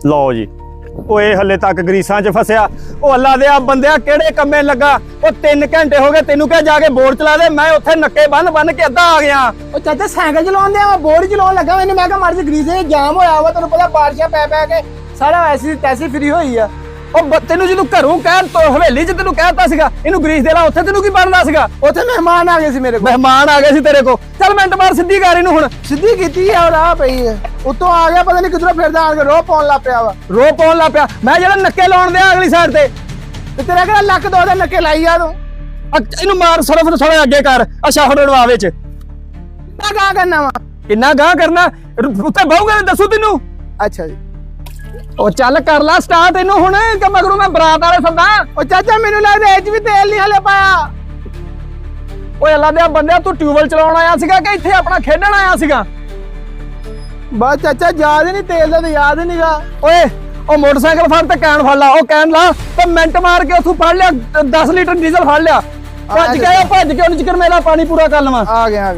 ਲਓ ਜੀ ਓਏ ਹੱਲੇ ਤੱਕ ਗਰੀਸਾਂ 'ਚ ਫਸਿਆ। ਉਹ ਅੱਲਾ ਦੇ ਆ ਬੰਦਿਆ ਕਿਹੜੇ ਕੰਮੇ ਲੱਗਾ। ਉਹ 3 ਘੰਟੇ ਹੋ ਗਏ ਤੈਨੂੰ ਕਿਹਾ ਜਾ ਕੇ ਬੋਰ ਚਲਾ ਦੇ, ਮੈਂ ਉੱਥੇ ਨੱਕੇ ਬੰਨ ਕੇ ਅੱਧਾ ਆ ਗਿਆ। ਉਹ ਚਾਚਾ ਸਾਈਕਲ ਚਲਾਉਂਦੇ ਆ, ਬੋਰ ਚਲਾਉਣ ਲੱਗਾ ਮੈਨੂੰ। ਮੈਂ ਕਿਹਾ ਮਾਰ ਜੀ ਗਰੀਸੇ ਜਾਮ ਹੋਇਆ ਵਾ, ਤੈਨੂੰ ਪਤਾ ਬਾਰਿਸ਼ਾਂ ਪੈ ਕੇ ਸਾਰਾ ਐਸੀ ਤੈਸੀ ਫਰੀ ਹੋਈ ਆ। ਉਹ ਤੈਨੂੰ ਜਦੋਂ ਘਰੋਂ ਕਹਿ ਤੋ ਹਵੇਲੀ 'ਚ ਤੈਨੂੰ ਕਹਿਤਾ ਸੀਗਾ ਇਹਨੂੰ ਗਰੀਸ ਦੇ ਲਾ, ਉੱਥੇ ਤੈਨੂੰ ਕੀ ਬਣਦਾ ਸੀਗਾ? ਉੱਥੇ ਮਹਿਮਾਨ ਆ ਗਏ ਸੀ ਮੇਰੇ ਕੋਲ। ਮਹਿਮਾਨ ਆ ਗਏ ਸੀ ਤੇਰੇ ਕੋਲ। ਚੱਲ ਮਿੰਟ ਮਾਰ ਸਿੱਧੀ ਕਰ ਇਹਨੂੰ ਹੁਣ। ਸਿੱਧੀ ਕੀਤੀ ਆ ਔਰ ਆ ਪਈ ਹੈ ਉੱਤੋਂ ਆ ਗਿਆ, ਪਤਾ ਨਹੀਂ ਕਿੱਧਰੋਂ ਫਿਰਦਾ ਆ ਕੇ ਰੋਹ ਪਾਉਣ ਲੱਗ ਪਿਆ ਵਾ। ਰੋ ਪਾਉਣ ਲੱਗ ਪਿਆ। ਮੈਂ ਜਿਹੜਾ ਨੱਕੇ ਲਾਉਣ ਦਿਆ ਅਗਲੀ ਸਾਈਡ ਤੇ ਤੇਰਾ ਕਿਹੜਾ ਲੱਕ ਦੋ ਦੇ ਨੱਕੇ ਲਾਈ ਆ ਤੂੰ। ਇਹਨੂੰ ਮਾਰ ਸਰਫ ਥੋੜਾ ਅੱਗੇ ਕਰ। ਅੱਛਾ ਹੁਣ ਰੜਵਾ ਵਿੱਚ ਮੈਂ ਕਹਾਂ ਕਰਨਾ ਵਾ। ਕਿੰਨਾ ਗਾਹ ਕਰਨਾ ਉੱਤੇ ਬਹੁਗੇ ਦੱਸੂ ਤੈਨੂੰ। ਅੱਛਾ ਜੀ ਉਹ ਚੱਲ ਕਰ ਲਾ ਸਟਾਰਟ ਇਹਨੂੰ ਹੁਣ ਕਿ ਮਗਰੋਂ ਮੈਂ ਬਰਾਤ ਵਾਲੇ ਸੱਦਾ। ਉਹ ਚਾਚਾ ਮੈਨੂੰ ਲੱਗਦਾ ਇਹ 'ਚ ਵੀ ਤੇਲ ਨਹੀਂ ਹਲੇ ਪਾਇਆ। ਓਏ ਅੱਲਾ ਦੇ ਬੰਦਿਆ ਤੂੰ ਟਿਊਬਵੈਲ ਚਲਾਉਣ ਆਇਆ ਸੀਗਾ ਕਿ ਇੱਥੇ ਆਪਣਾ ਖੇਡਣ ਆਇਆ ਸੀਗਾ? ਬਸ ਚਾਚਾ ਯਾਦ ਹੀ ਨਹੀਂ, ਤੇਲ ਦਾ ਤਾਂ ਯਾਦ ਹੀ ਨਹੀਂਗਾ। ਓਏ ਉਹ ਮੋਟਰਸਾਈਕਲ ਫੜ ਤੇ ਕੈਨ ਫੜ ਲਾ। ਉਹ ਕੈਨ ਲਾ ਤੇ ਮਿੰਟ ਮਾਰ ਕੇ ਉੱਥੋਂ ਫੜ ਲਿਆ 10 ਲੀਟਰ ਡੀਜ਼ਲ ਫੜ ਲਿਆ। ਭੱਜ ਕੇ ਉਹਨੂੰ ਚਿਕਰ ਮੇਰਾ ਪਾਣੀ ਪੂਰਾ ਕਰ ਲਵਾਂ। ਆ ਗਿਆ